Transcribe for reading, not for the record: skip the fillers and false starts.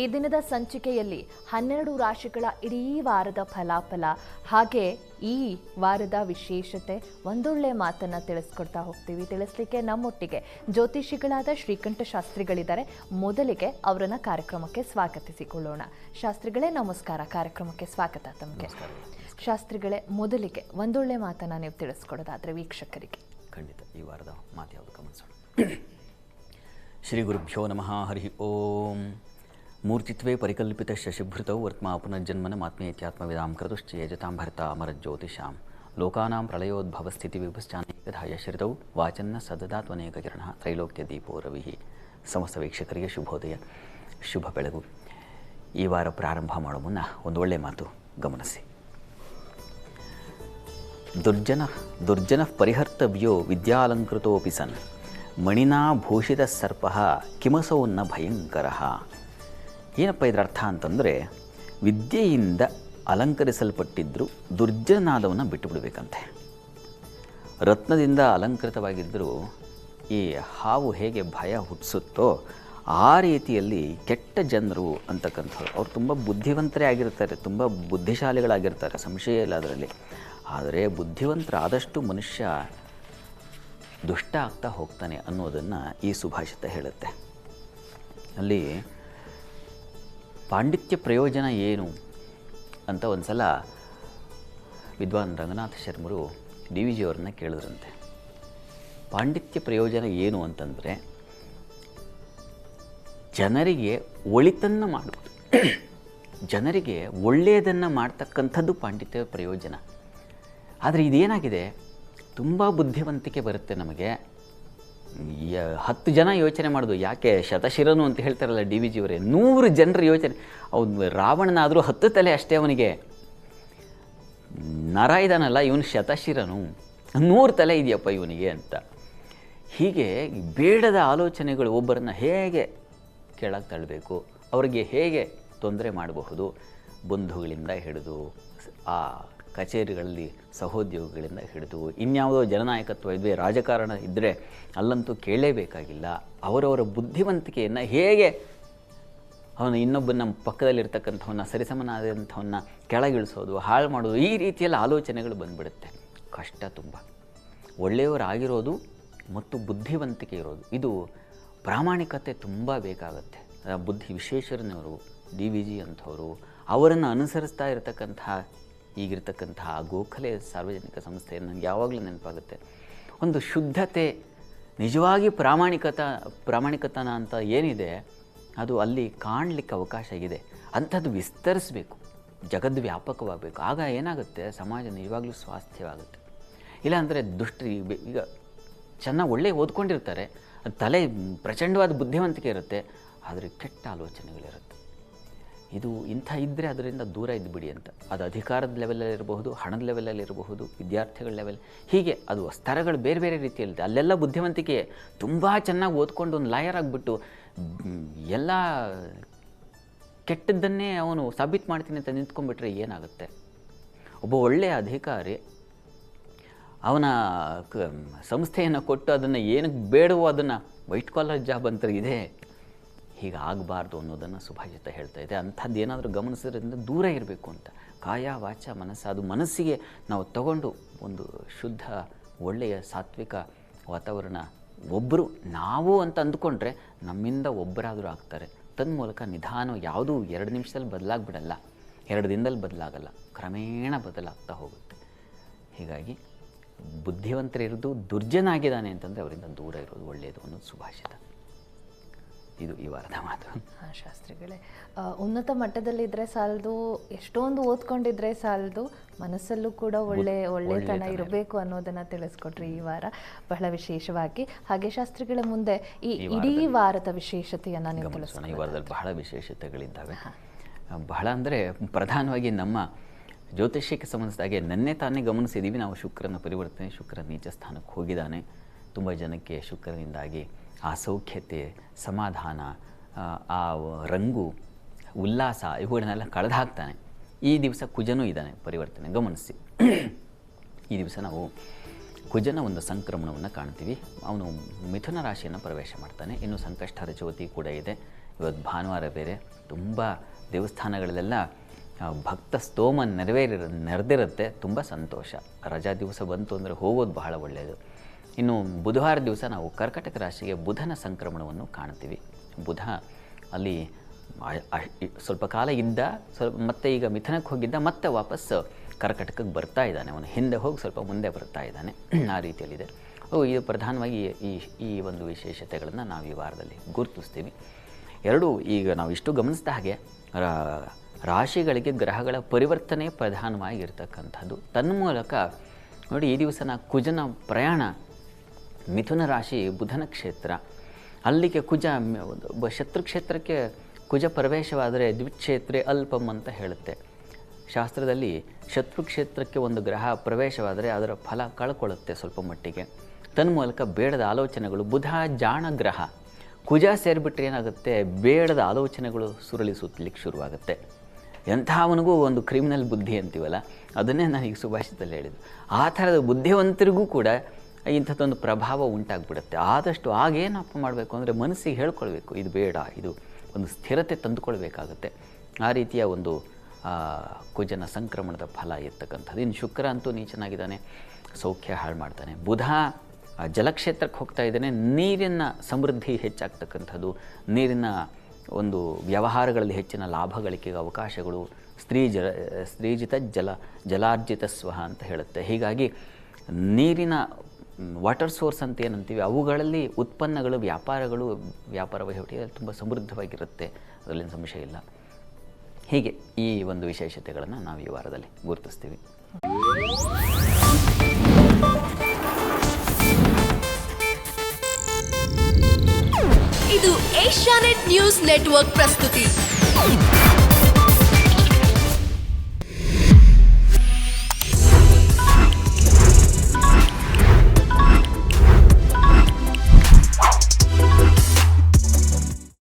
ಈ ದಿನದ ಸಂಚಿಕೆಯಲ್ಲಿ 12 ರಾಶಿಗಳ ಇಡೀ ವಾರದ ಫಲಾಫಲ ಹಾಗೆ ಈ ವಾರದ ವಿಶೇಷತೆ ಒಂದೊಳ್ಳೆ ಮಾತನ್ನ ತಿಳಿಸ್ಕೊಡ್ತಾ ಹೋಗ್ತೀವಿ. ತಿಳಿಸ್ಲಿಕ್ಕೆ ನಮ್ಮೊಟ್ಟಿಗೆ ಜ್ಯೋತಿಷಿಗಳಾದ ಶ್ರೀಕಂಠ ಶಾಸ್ತ್ರಿಗಳಿದ್ದಾರೆ. ಮೊದಲಿಗೆ ಅವರನ್ನ ಕಾರ್ಯಕ್ರಮಕ್ಕೆ ಸ್ವಾಗತಿಸಿಕೊಳ್ಳೋಣ. ಶಾಸ್ತ್ರಿಗಳೇ ನಮಸ್ಕಾರ, ಕಾರ್ಯಕ್ರಮಕ್ಕೆ ಸ್ವಾಗತ ತಮಗೆ. ಶಾಸ್ತ್ರಿಗಳೇ, ಮೊದಲಿಗೆ ಒಂದೊಳ್ಳೆ ಮಾತನ್ನ ನೀವು ತಿಳಿಸ್ಕೊಡೋದಾದ್ರೆ ವೀಕ್ಷಕರಿಗೆ. ಖಂಡಿತ. ಈ ವಾರದ ಮಾತು ಯಾವುದು ಗಮನಿಸೋಣ. ಶ್ರೀ ಗುರುಭ್ಯೋ ನಮಃ. ಹರಿ ಓಂ. ಮೂರ್ತಿತ್ವೇ ಪರಿಕಲ್ಪಿತ ಶಶಿಭೃತೌ ವರ್ತ್ಮಾ ಪುನರ್ಜನ್ಮನ ಆತ್ಮೇತ್ಯಾತ್ಮವಿದಾಂ ಕ್ರತುಶ್ಚೇಜತಾಂ ಭರ್ತಾ ಅಮರಜ್ಯೋತಿಷಾಂ ಲೋಕಾನಾಂ ಪ್ರಳಯೋದ್ಭವ ಸ್ಥಿತಿ ವಿಭಶ್ಚಾನೇಕಧಾಯ ಶ್ರಿತೌ ವಾಚನ್ನ ಸದದಾತ್ವನೇಕ ಕಿರಣ ತ್ರೈಲೋಕ್ಯ ದೀಪೋ ರವಿಃ. ಸಮಸ್ತ ವೀಕ್ಷಕರಿಗೆ ಶುಭೋದಯ, ಶುಭ ಬೆಳಗು. ಈ ವಾರ ಪ್ರಾರಂಭ ಮಾಡೋ ಮುನ್ನ ಒಂದು ಒಳ್ಳೆಯ ಮಾತು ಗಮನಿಸಿ. ದುರ್ಜನ ಪರಿಹರ್ತವ್ಯೋ ವಿದ್ಯಾಲಂಕೃತೋಪಿ ಸನ್ ಮಣಿನಾ ಭೂಷಿತ ಸರ್ಪ ಕಿಮಸೌ ನ ಭಯಂಕರ. ಏನಪ್ಪ ಇದರ ಅರ್ಥ ಅಂತಂದರೆ, ವಿದ್ಯೆಯಿಂದ ಅಲಂಕರಿಸಲ್ಪಟ್ಟಿದ್ದರೂ ದುರ್ಜನಾದವನ್ನು ಬಿಟ್ಟು ಬಿಡಬೇಕಂತೆ. ರತ್ನದಿಂದ ಅಲಂಕೃತವಾಗಿದ್ದರೂ ಈ ಹಾವು ಹೇಗೆ ಭಯ ಹುಟ್ಟಿಸುತ್ತೋ ಆ ರೀತಿಯಲ್ಲಿ ಕೆಟ್ಟ ಜನರು ಅಂತಕ್ಕಂಥವ್ರು ಅವ್ರು ತುಂಬ ಬುದ್ಧಿವಂತರೇ ಆಗಿರ್ತಾರೆ, ತುಂಬ ಬುದ್ಧಿಶಾಲಿಗಳಾಗಿರ್ತಾರೆ, ಸಂಶಯ ಇಲ್ಲ ಅದರಲ್ಲಿ. ಆದರೆ ಬುದ್ಧಿವಂತರಾದಷ್ಟು ಮನುಷ್ಯ ದುಷ್ಟ ಆಗ್ತಾ ಹೋಗ್ತಾನೆ ಅನ್ನೋದನ್ನು ಈ ಸುಭಾಷಿತ ಹೇಳುತ್ತೆ. ಅಲ್ಲಿ ಪಾಂಡಿತ್ಯ ಪ್ರಯೋಜನ ಏನು ಅಂತ ಒಂದು ಸಲ ವಿದ್ವಾನ್ ರಂಗನಾಥ ಶರ್ಮರು ಡಿ ವಿ ಜಿಯವರನ್ನ ಕೇಳಿದ್ರಂತೆ. ಪಾಂಡಿತ್ಯ ಪ್ರಯೋಜನ ಏನು ಅಂತಂದರೆ, ಜನರಿಗೆ ಒಳಿತನ್ನು ಮಾಡುವುದು, ಜನರಿಗೆ ಒಳ್ಳೆಯದನ್ನು ಮಾಡ್ತಕ್ಕಂಥದ್ದು ಪಾಂಡಿತ್ಯ ಪ್ರಯೋಜನ. ಆದರೆ ಇದೇನಾಗಿದೆ, ತುಂಬ ಬುದ್ಧಿವಂತಿಕೆ ಬರುತ್ತೆ ನಮಗೆ. 10 ಜನ ಯೋಚನೆ ಮಾಡೋದು, ಯಾಕೆ ಶತಶಿರನು ಅಂತ ಹೇಳ್ತಾರಲ್ಲ ಡಿ ವಿ ಜಿಯವರೇ, 100 ಜನರ ಯೋಚನೆ. ಅವನು ರಾವಣನಾದರೂ 10 ತಲೆ ಅಷ್ಟೇ ಅವನಿಗೆ. ನರ ಇದಾನಲ್ಲ ಇವನು ಶತಶಿರನು, 100 ತಲೆ ಇದೆಯಪ್ಪ ಇವನಿಗೆ ಅಂತ. ಹೀಗೆ ಬೇಡದ ಆಲೋಚನೆಗಳು ಒಬ್ಬರನ್ನು ಹೇಗೆ ಕೆಳಗೆ ತಳ್ಳಬೇಕು, ಅವರಿಗೆ ಹೇಗೆ ತೊಂದರೆ ಮಾಡಬಹುದು, ಬಂಧುಗಳಿಂದ ಹಿಡಿದು ಆ ಕಚೇರಿಗಳಲ್ಲಿ ಸಹೋದ್ಯೋಗಿಗಳಿಂದ ಹಿಡಿದು ಇನ್ಯಾವುದೋ ಜನನಾಯಕತ್ವ ಇದ್ದರೆ, ರಾಜಕಾರಣ ಇದ್ದರೆ ಅಲ್ಲಂತೂ ಕೇಳಲೇಬೇಕಾಗಿಲ್ಲ. ಅವರವರ ಬುದ್ಧಿವಂತಿಕೆಯನ್ನು ಹೇಗೆ ಅವನು ಇನ್ನೊಬ್ಬನ ನಮ್ಮ ಪಕ್ಕದಲ್ಲಿರ್ತಕ್ಕಂಥವನ್ನ ಸರಿಸಮನಾದಂಥವನ್ನ ಕೆಳಗಿಳಿಸೋದು, ಹಾಳು ಮಾಡೋದು, ಈ ರೀತಿಯಲ್ಲಿ ಆಲೋಚನೆಗಳು ಬಂದುಬಿಡುತ್ತೆ. ಕಷ್ಟ ತುಂಬ. ಒಳ್ಳೆಯವರಾಗಿರೋದು ಮತ್ತು ಬುದ್ಧಿವಂತಿಕೆ ಇರೋದು, ಇದು ಪ್ರಾಮಾಣಿಕತೆ ತುಂಬ ಬೇಕಾಗುತ್ತೆ. ಬುದ್ಧಿ ವಿಶ್ವೇಶ್ವರನವರು, ಡಿ ವಿ ಜಿ ಅಂಥವರು, ಅವರನ್ನು ಅನುಸರಿಸ್ತಾ ಇರತಕ್ಕಂತಹ ಈಗಿರ್ತಕ್ಕಂತಹ ಗೋಖಲೆ ಸಾರ್ವಜನಿಕ ಸಂಸ್ಥೆಯನ್ನು ನನಗೆ ಯಾವಾಗಲೂ ನೆನಪಾಗುತ್ತೆ. ಒಂದು ಶುದ್ಧತೆ, ನಿಜವಾಗಿ ಪ್ರಾಮಾಣಿಕತನ ಅಂತ ಏನಿದೆ ಅದು ಅಲ್ಲಿ ಕಾಣಲಿಕ್ಕೆ ಅವಕಾಶ ಇದೆ. ಅಂಥದ್ದು ವಿಸ್ತರಿಸಬೇಕು, ಜಗದ್ವ್ಯಾಪಕವಾಗಬೇಕು. ಆಗ ಏನಾಗುತ್ತೆ, ಸಮಾಜ ನಿಜವಾಗ್ಲೂ ಸ್ವಾಸ್ಥ್ಯವಾಗುತ್ತೆ. ಇಲ್ಲಾಂದರೆ ದುಷ್ಟರು ಈಗ ಚೆನ್ನಾಗಿ ಒಳ್ಳೆ ಓದ್ಕೊಂಡಿರ್ತಾರೆ, ತಲೆ ಪ್ರಚಂಡವಾದ ಬುದ್ಧಿವಂತಿಕೆ ಇರುತ್ತೆ, ಆದರೆ ಕೆಟ್ಟ ಆಲೋಚನೆಗಳಿರುತ್ತೆ. ಇದು ಇಂಥ ಇದ್ದರೆ ಅದರಿಂದ ದೂರ ಇದ್ದುಬಿಡಿ ಅಂತ. ಅದು ಅಧಿಕಾರದ ಲೆವೆಲಲ್ಲಿರಬಹುದು, ಹಣದ ಲೆವೆಲಲ್ಲಿರಬಹುದು, ವಿದ್ಯಾರ್ಥಿಗಳ ಲೆವೆಲ್, ಹೀಗೆ ಅದು ಸ್ತರಗಳು ಬೇರೆ ಬೇರೆ ರೀತಿಯಲ್ಲಿದೆ. ಅಲ್ಲೆಲ್ಲ ಬುದ್ಧಿವಂತಿಕೆ, ತುಂಬ ಚೆನ್ನಾಗಿ ಓದ್ಕೊಂಡು ಒಂದು ಲಾಯರ್ ಆಗಿಬಿಟ್ಟು ಎಲ್ಲ ಕೆಟ್ಟದ್ದನ್ನೇ ಅವನು ಸಾಬೀತು ಮಾಡ್ತೀನಿ ಅಂತ ನಿಂತ್ಕೊಂಡ್ಬಿಟ್ರೆ ಏನಾಗುತ್ತೆ? ಒಬ್ಬ ಒಳ್ಳೆಯ ಅಧಿಕಾರಿ ಅವನ ಸಂಸ್ಥೆಯನ್ನು ಕೊಟ್ಟು ಅದನ್ನು ಏನಕ್ಕೆ ಬೇಡವೋ ಅದನ್ನು ವೈಟ್ ಕಾಲರ್ ಜಾಬ್ ಅಂತ ಇದೆ, ಹೀಗೆ ಆಗಬಾರ್ದು ಅನ್ನೋದನ್ನು ಸುಭಾಷಿತ ಹೇಳ್ತಾ ಇದೆ. ಅಂಥದ್ದು ಏನಾದರೂ ಗಮನಿಸೋದ್ರಿಂದ ದೂರ ಇರಬೇಕು ಅಂತ. ಕಾಯ ವಾಚ ಮನಸ್ಸು, ಅದು ಮನಸ್ಸಿಗೆ ನಾವು ತಗೊಂಡು ಒಂದು ಶುದ್ಧ ಒಳ್ಳೆಯ ಸಾತ್ವಿಕ ವಾತಾವರಣ, ಒಬ್ಬರು ನಾವು ಅಂತ ಅಂದ್ಕೊಂಡ್ರೆ ನಮ್ಮಿಂದ ಒಬ್ಬರಾದರೂ ಆಗ್ತಾರೆ. ತನ್ಮೂಲಕ ನಿಧಾನ, ಯಾವುದೂ 2 ನಿಮಿಷದಲ್ಲಿ ಬದಲಾಗ್ಬಿಡಲ್ಲ, 2 ದಿನದಲ್ಲಿ ಬದಲಾಗಲ್ಲ, ಕ್ರಮೇಣ ಬದಲಾಗ್ತಾ ಹೋಗುತ್ತೆ. ಹೀಗಾಗಿ ಬುದ್ಧಿವಂತರಿರೋದು, ದುರ್ಜನ ಆಗಿದ್ದಾನೆ ಅಂತಂದರೆ ಅವರಿಂದ ದೂರ ಇರೋದು ಒಳ್ಳೆಯದು ಅನ್ನೋದು ಸುಭಾಷಿತ. ಇದು ಈ ವಾರದ ಮಾತು. ಶಾಸ್ತ್ರಿಗಳೇ, ಉನ್ನತ ಮಟ್ಟದಲ್ಲಿದ್ದರೆ ಸಾಲದು, ಎಷ್ಟೊಂದು ಓದ್ಕೊಂಡಿದ್ರೆ ಸಾಲದು, ಮನಸ್ಸಲ್ಲೂ ಕೂಡ ಒಳ್ಳೆತನ ಇರಬೇಕು ಅನ್ನೋದನ್ನು ತಿಳಿಸ್ಕೊಟ್ರಿ ಈ ವಾರ ಬಹಳ ವಿಶೇಷವಾಗಿ. ಹಾಗೆ ಶಾಸ್ತ್ರಿಗಳ ಮುಂದೆ ಈ ಇಡೀ ವಾರದ ವಿಶೇಷತೆಯನ್ನು ನೀವು ತಿಳಿಸೋಣ. ಈ ವಾರದಲ್ಲಿ ಬಹಳ ವಿಶೇಷತೆಗಳಿದ್ದಾವೆ. ಬಹಳ ಅಂದರೆ ಪ್ರಧಾನವಾಗಿ ನಮ್ಮ ಜ್ಯೋತಿಷ್ಯಕ್ಕೆ ಸಂಬಂಧಿಸಿದಾಗೆ ನನ್ನೇ ತಾನೇ ಗಮನಿಸಿದ್ದೀವಿ ನಾವು. ಶುಕ್ರನ ಪರಿವರ್ತನೆ, ಶುಕ್ರ ನೀಚ ಸ್ಥಾನಕ್ಕೆ ಹೋಗಿದ್ದಾನೆ. ತುಂಬ ಜನಕ್ಕೆ ಶುಕ್ರನಿಂದಾಗಿ ಆ ಸೌಖ್ಯತೆ, ಸಮಾಧಾನ, ಆ ರಂಗು, ಉಲ್ಲಾಸ ಇವುಗಳನ್ನೆಲ್ಲ ಕಳೆದು ಹಾಕ್ತಾನೆ. ಈ ದಿವಸ ಕುಜನೂ ಇದ್ದಾನೆ ಪರಿವರ್ತನೆ, ಗಮನಿಸಿ. ಈ ದಿವಸ ನಾವು ಕುಜನ ಒಂದು ಸಂಕ್ರಮಣವನ್ನು ಕಾಣ್ತೀವಿ. ಅವನು ಮಿಥುನ ರಾಶಿಯನ್ನು ಪ್ರವೇಶ ಮಾಡ್ತಾನೆ. ಇನ್ನು ಸಂಕಷ್ಟಹರ ಜ್ಯೋತಿ ಕೂಡ ಇದೆ. ಇವತ್ತು ಭಾನುವಾರ ಬೇರೆ, ತುಂಬ ದೇವಸ್ಥಾನಗಳಲ್ಲೆಲ್ಲ ಭಕ್ತ ಸ್ತೋಮ ನೆರೆದಿರುತ್ತೆ. ತುಂಬ ಸಂತೋಷ. ರಜಾ ದಿವಸ ಬಂತು ಅಂದರೆ ಹೋಗೋದು ಬಹಳ ಒಳ್ಳೆಯದು. ಇನ್ನು ಬುಧವಾರ ದಿವಸ ನಾವು ಕರ್ಕಟಕ ರಾಶಿಗೆ ಬುಧನ ಸಂಕ್ರಮಣವನ್ನು ಕಾಣ್ತೀವಿ. ಬುಧ ಅಲ್ಲಿ ಸ್ವಲ್ಪ ಕಾಲ ಇದ್ದ, ಮತ್ತೆ ಈಗ ಮಿಥುನಕ್ಕೆ ಹೋಗಿದ್ದ, ಮತ್ತೆ ವಾಪಸ್ ಕರ್ಕಟಕಕ್ಕೆ ಬರ್ತಾ ಇದ್ದಾನೆ. ಅವನು ಹಿಂದೆ ಹೋಗಿ ಸ್ವಲ್ಪ ಮುಂದೆ ಬರ್ತಾ ಇದ್ದಾನೆ. ಆ ರೀತಿಯಲ್ಲಿದೆ. ಇದು ಪ್ರಧಾನವಾಗಿ ಈ ಒಂದು ವಿಶೇಷತೆಗಳನ್ನು ನಾವು ಈ ವಾರದಲ್ಲಿ ಗುರುತಿಸ್ತೀವಿ. ಎರಡು, ಈಗ ನಾವು ಇಷ್ಟು ಗಮನಿಸಿದ ಹಾಗೆ ರಾಶಿಗಳಿಗೆ ಗ್ರಹಗಳ ಪರಿವರ್ತನೆ ಪ್ರಧಾನವಾಗಿರ್ತಕ್ಕಂಥದ್ದು. ತನ್ಮೂಲಕ ನೋಡಿ, ಈ ದಿವಸ ಕುಜನ ಪ್ರಯಾಣ, ಮಿಥುನ ರಾಶಿ ಬುಧನ ಕ್ಷೇತ್ರ, ಅಲ್ಲಿಗೆ ಕುಜ ಶತ್ರು ಕ್ಷೇತ್ರಕ್ಕೆ ಕುಜ ಪ್ರವೇಶವಾದರೆ ದ್ವಿಕ್ಷೇತ್ರೇ ಅಲ್ಪಂ ಅಂತ ಹೇಳುತ್ತೆ ಶಾಸ್ತ್ರದಲ್ಲಿ. ಶತ್ರು ಕ್ಷೇತ್ರಕ್ಕೆ ಒಂದು ಗ್ರಹ ಪ್ರವೇಶವಾದರೆ ಅದರ ಫಲ ಕಳ್ಕೊಳ್ಳುತ್ತೆ ಸ್ವಲ್ಪ ಮಟ್ಟಿಗೆ. ತನ್ಮೂಲಕ ಬೇಡದ ಆಲೋಚನೆಗಳು, ಬುಧ ಜಾಣ ಗ್ರಹ, ಕುಜ ಸೇರಿಬಿಟ್ರೆ ಏನಾಗುತ್ತೆ, ಬೇಡದ ಆಲೋಚನೆಗಳು ಸುರಳಿಸುತ್ತಲಿಕ್ಕೆ ಶುರುವಾಗುತ್ತೆ. ಎಂಥವನಿಗೂ ಒಂದು ಕ್ರಿಮಿನಲ್ ಬುದ್ಧಿ ಅಂತೀವಲ್ಲ, ಅದನ್ನೇ ನನಗೆ ಸುಭಾಷಿತದಲ್ಲಿ ಹೇಳಿದ್ದು. ಆ ಥರದ ಬುದ್ಧಿವಂತರಿಗೂ ಕೂಡ ಇಂಥದ್ದೊಂದು ಪ್ರಭಾವ ಉಂಟಾಗ್ಬಿಡುತ್ತೆ. ಆದಷ್ಟು ಆಗೇನಪ್ಪ ಮಾಡಬೇಕು ಅಂದರೆ ಮನಸ್ಸಿಗೆ ಹೇಳ್ಕೊಳ್ಬೇಕು, ಇದು ಬೇಡ, ಇದು ಒಂದು ಸ್ಥಿರತೆ ತಂದುಕೊಳ್ಬೇಕಾಗತ್ತೆ. ಆ ರೀತಿಯ ಒಂದು ಕುಜನ ಸಂಕ್ರಮಣದ ಫಲ ಇರ್ತಕ್ಕಂಥದ್ದು. ಇನ್ನು ಶುಕ್ರ ಅಂತೂ ನೀಚನಾಗಿದ್ದಾನೆ, ಸೌಖ್ಯ ಹಾಳು ಮಾಡ್ತಾನೆ. ಬುಧ ಜಲಕ್ಷೇತ್ರಕ್ಕೆ ಹೋಗ್ತಾ ಇದ್ದಾನೆ, ನೀರಿನ ಸಮೃದ್ಧಿ ಹೆಚ್ಚಾಗ್ತಕ್ಕಂಥದ್ದು, ನೀರಿನ ಒಂದು ವ್ಯವಹಾರಗಳಲ್ಲಿ ಹೆಚ್ಚಿನ ಲಾಭ ಗಳಿಕೆಗೆ ಅವಕಾಶಗಳು. ಸ್ತ್ರೀಜಿತ ಜಲಾರ್ಜಿತ ಸ್ವಹ ಅಂತ ಹೇಳುತ್ತೆ. ಹೀಗಾಗಿ ನೀರಿನ ವಾಟರ್ ಸೋರ್ಸ್ ಅಂತ ಏನಂತೀವಿ, ಅವುಗಳಲ್ಲಿ ಉತ್ಪನ್ನಗಳು, ವ್ಯಾಪಾರ ವಹಿವಾಟಿಗೆ ತುಂಬ ಸಮೃದ್ಧವಾಗಿರುತ್ತೆ, ಅದರಲ್ಲಿನ ಸಂಶಯ ಇಲ್ಲ. ಹೀಗೆ ಈ ಒಂದು ವಿಶೇಷತೆಗಳನ್ನು ನಾವು ಈ ವಾರದಲ್ಲಿ ಗುರುತಿಸ್ತೀವಿ. ಇದು ಏಷ್ಯಾನೆಟ್ ನ್ಯೂಸ್ ನೆಟ್ವರ್ಕ್ ಪ್ರಸ್ತುತಿ.